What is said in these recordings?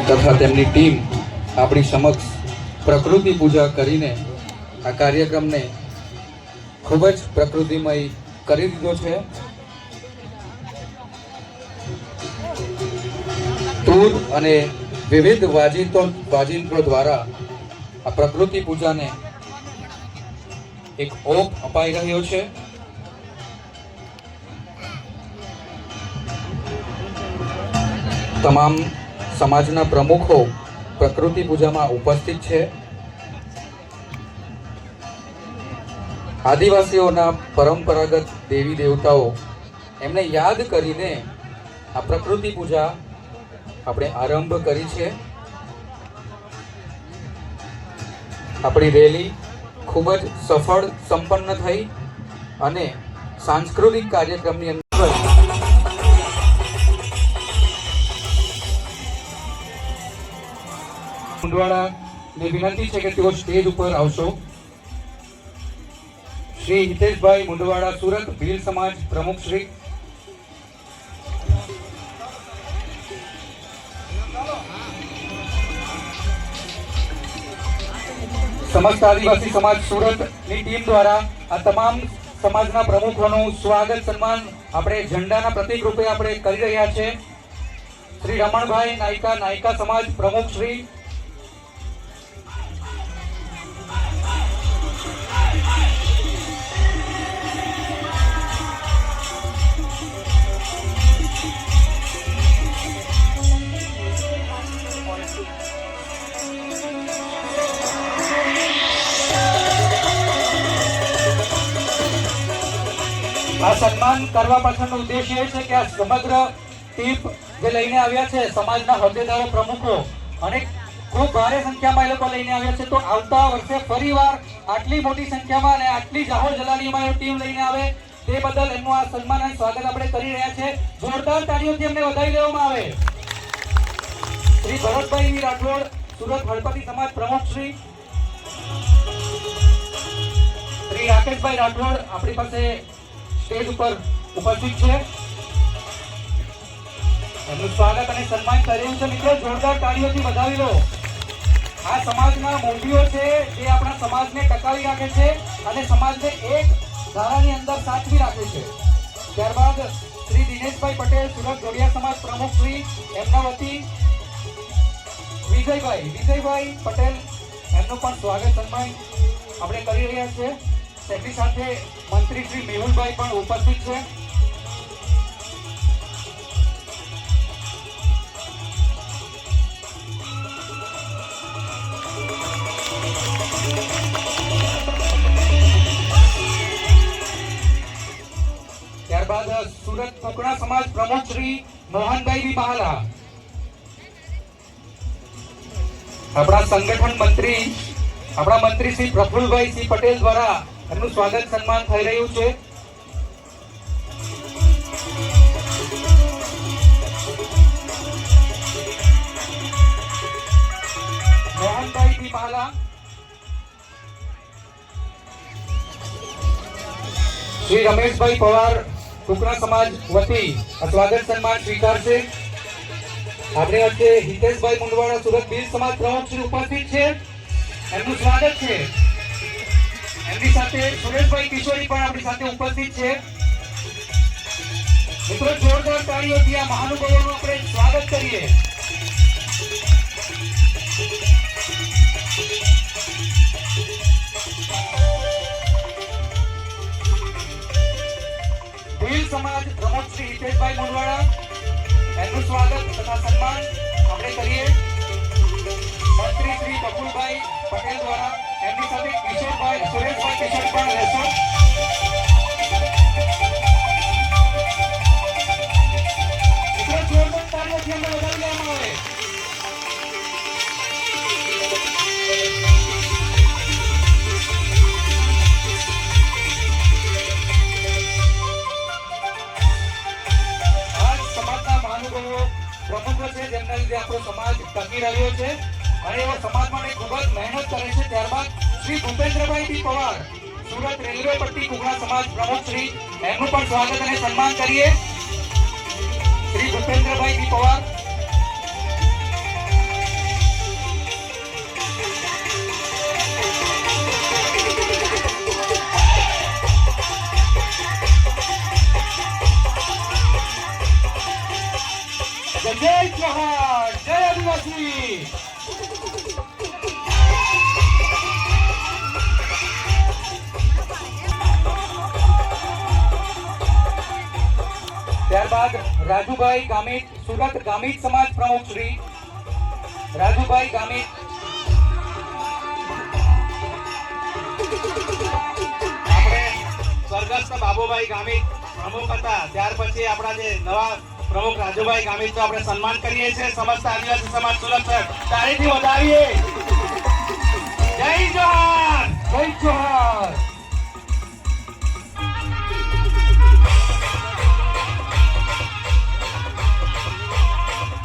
તથા તેમની ટીમ આપણી સમક્ષ પ્રકૃતિ પૂજા કરીને આ કાર્યક્રમને ખૂબ જ પ્રકૃતિમય કરી દીધો છે. તૂર અને વિવિધ વાજિંત્રો દ્વારા આ પ્રકૃતિ પૂજાને એક ઓપ અપાઈ રહ્યો છે. તમામ સમાજના પ્રમુખો પ્રકૃતિ પૂજામાં ઉપસ્થિત છે. આદિવાસીઓના પરંપરાગત દેવી દેવતાઓ એમને યાદ કરીને આ પ્રકૃતિ પૂજા આપણે આરંભ કરી છે. આપણી રેલી ખૂબ જ સફળ સંપન્ન થઈ અને સાંસ્કૃતિક કાર્યક્રમની અંદર મુંડવાડાને વિનંતી છે કે તેઓ સ્ટેજ ઉપર આવશો. શ્રી હિતેશભાઈ મુંડવાડા, સુરત ભીલ સમાજ પ્રમુખ શ્રી. સમસ્ત આદિવાસી સમાજ સુરતની ટીમ દ્વારા આ તમામ સમાજના પ્રમુખોનું સ્વાગત સન્માન આપણે ઝંડાના પ્રતીક રૂપે આપણે કરી રહ્યા છે. શ્રી રમણભાઈ નાયકા સમાજ પ્રમુખ શ્રી. આ સન્માન કરવા પાછળનો ઉદ્દેશ્ય એ છે કે આ સમગ્ર ટીમ જે લઈને આવ્યા છે સમાજના હોદ્દેદારો પ્રમુખો, અનેક ખૂબ ભારે સંખ્યામાં એ લોકો લઈને આવ્યા છે. તો આવતા વર્ષે ફરીવાર આટલી મોટી સંખ્યામાં અને આટલી જાહોર જલાલીમાં ટીમ લઈને આવે તે બદલ એમનું આ સન્માન અને સ્વાગત આપણે કરી રહ્યા છે. જોરદાર તાળીઓથી એમને વધાવી લેવામાં આવે. શ્રી ભરતભાઈ રાઠોડ, સુરત હળપતિ સમાજ પ્રમુખ શ્રી રાકેશભાઈ રાઠોડ આપણી પાસે સ્ટેજ ઉપર ઉપસ્થિત છે. એમનું સ્વાગત અને સન્માન કર્યું છે. મિત્રો, જોરદાર તાળીઓથી વધાવી લો. આ સમાજના મૂલ્યો છે જે આપણા સમાજને ટકાવી રાખે છે અને સમાજને એક ધારાની અંદર સાચવી રાખે છે. ત્યારબાદ શ્રી દિનેશભાઈ પટેલ, સુરત જોડિયા સમાજ પ્રમુખ શ્રી, એમના વતી વિજયભાઈ પટેલ, એમનું પણ સ્વાગત સન્માન આપણે કરી રહ્યા છીએ. તેમની સાથે મંત્રી શ્રી મેહુલભાઈ પણ ઉપસ્થિત છે. ત્યારબાદ સુરત કોકણા સમાજ પ્રમુખ શ્રી મોહનભાઈ બહાલા, આપણા સંગઠન મંત્રી, આપણા મંત્રી શ્રી પ્રફુલભાઈ સિંહ પટેલ દ્વારા એમનું સ્વાગત સન્માન થઈ રહ્યું છે. મોહનભાઈ બહાલા, શ્રી રમેશભાઈ પવાર, કુકરા સમાજ વતી સ્વાગત સન્માન સ્વીકારશે. આપણી વચ્ચે હિતેશભાઈ મુંડવાડા, સુરત ભીલ સમાજ પ્રમુખ શ્રી ઉપસ્થિત છે. એમનું સ્વાગત છે. એમની સાથે સુરેશભાઈ કિશોરી પણ આપણી સાથે ઉપસ્થિત છે. મિત્રો, જોરદાર તાળીઓથી આ મહાનુભાવોનું આપણે સ્વાગત કરીએ. ભીલ સમાજ પ્રમુખ શ્રી હિતેશભાઈ મુંડવાડા, એમનું સ્વાગત તથા સન્માન આપણે કરીએ. મંત્રી શ્રી બકુલભાઈ પટેલ દ્વારા એમની સાથે સુરેશભાઈ કિશોર પણ રહેશે. મિત્રો, જોરદાર તાળીઓથી અમને વધાવી લેવામાં આવે. પ્રમુખો છે જેમના લીધે આપણો સમાજ ટકી રહ્યો છે અને એવા સમાજ માટે ખૂબ જ મહેનત કરે છે. ત્યારબાદ શ્રી ભૂપેન્દ્રભાઈ પવાર, સુરત રેલવે પટ્ટી કુકડા સમાજ પ્રમુખ શ્રી, એમનું પણ સ્વાગત અને સન્માન કરીએ. શ્રી ભૂપેન્દ્રભાઈ પવાર, જય જોહાર, જય આદિવાસી. ત્યારબાદ રાજુભાઈ ગામિત, સુરત ગામિત સમાજ પ્રમુખ શ્રી રાજુભાઈ ગામિત, આપણે સ્વર્ગસ્થ બાબુભાઈ ગામિત પ્રમુખ હતા, ત્યાર પછી આપણા જે નવા પ્રમુખ રાજુભાઈ ગામિત તો આપણે સન્માન કરીએ છીએ. સમસ્ત આદિવાસી સમાજ સુરત તાળીથી વધાવીએ. જય જોહાર, જય જોહાર.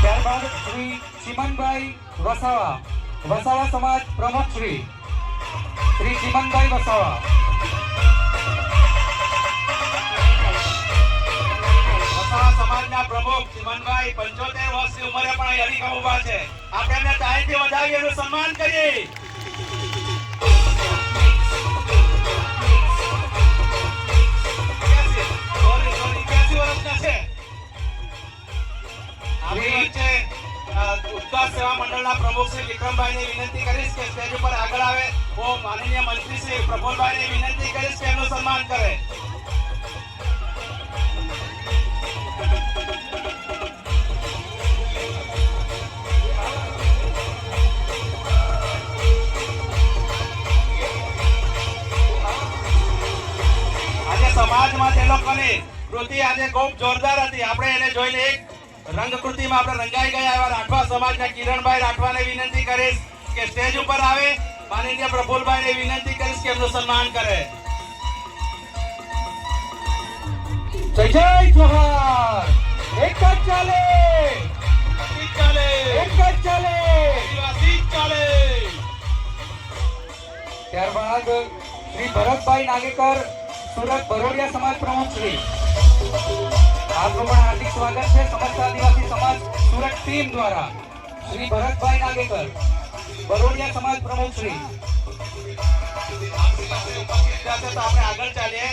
ત્યારબાદ શ્રી ચિમનભાઈ વસાવા, વસાવા સમાજ પ્રમુખ શ્રી ચિમનભાઈ વસાવા, સમાજના પ્રમુખ ચિમનભાઈ 75 વર્ષની ઉંમરે પણ અહીં હરીફામ ઉભા છે. આપણે એમને તાળીથી વધાવી એનું સન્માન કરીએ. ઉત્કર્ષ સેવા મંડળના પ્રમુખ શ્રી વિક્રમભાઈને વિનંતી કરીશ કે સ્ટેજ ઉપર આગળ આવે. હું માનનીય મંત્રી શ્રી પ્રફુલભાઈને વિનંતી કરીશ કે એમનું સન્માન કરે. સમાજમાં તે લોકોની કૃતિ આજે ખૂબ જોરદાર હતી. આપણે એને જોઈને એક રંગકૃતિમાં આપણે રંગાઈ ગયા એવા રાઠવા સમાજના કિરણભાઈ રાઠવાને વિનંતી કરીશ કે સ્ટેજ ઉપર આવે. માનનીય પ્રફુલભાઈને વિનંતી કરીશ કે એમનું સન્માન કરે. જય જય જોહાર. એક જ ચાલે, ઠીક ચાલે, એક જ ચાલે. આદિવાસી ચાલે. ત્યારબાદ શ્રી ભરતભાઈ નાગેકર, સુરત બરોડિયા સમાજ પ્રમુખ શ્રી, આપનું પણ હાર્દિક સ્વાગત છે. સમસ્ત આદિવાસી સમાજ સુરત ટીમ દ્વારા શ્રી ભરતભાઈ નાગેકર, બરોડિયા સમાજ પ્રમુખ શ્રી. તો આપણે આગળ ચાલીએ.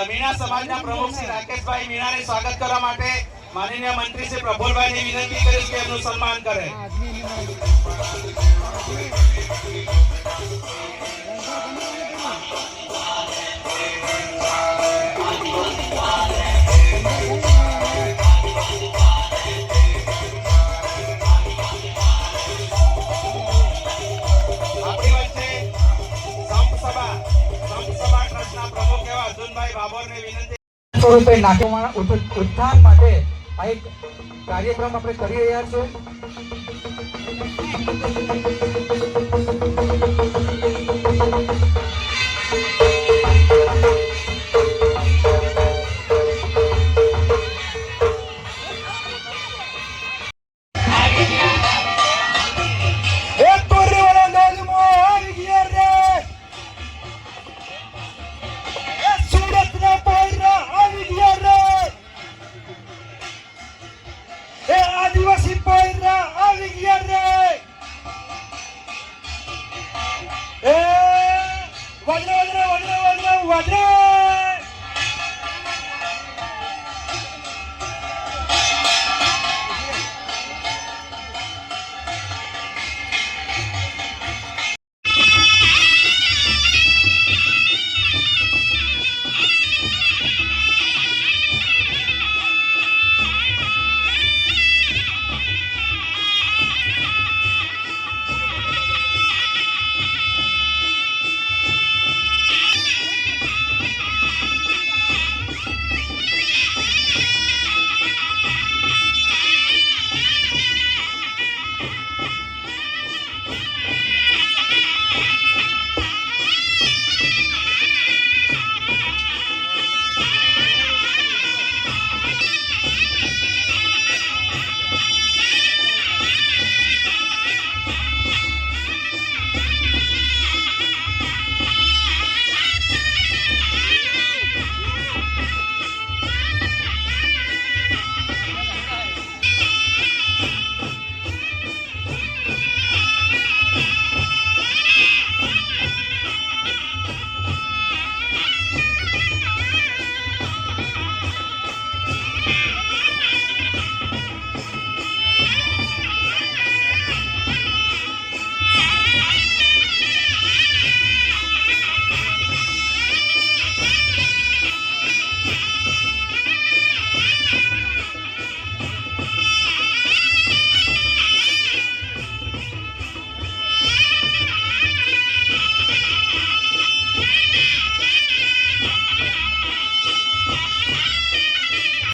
મીણા સમાજના પ્રમુખ શ્રી રાકેશભાઈ મીણાને સ્વાગત કરવા માટે માનનીય મંત્રી શ્રી પ્રફુલભાઈને વિનંતી કરીશ કે એમનું સન્માન કરે. આપણી વચ્ચે સંપસભા ટ્રસ્ટના પ્રમુખ એવા અર્જુનભાઈ બાબરને વિનંતી. સ્વરૂપે નાગરિકોના ઉત્થાન માટે આ એક કાર્યક્રમ આપણે કરી રહ્યા છીએ.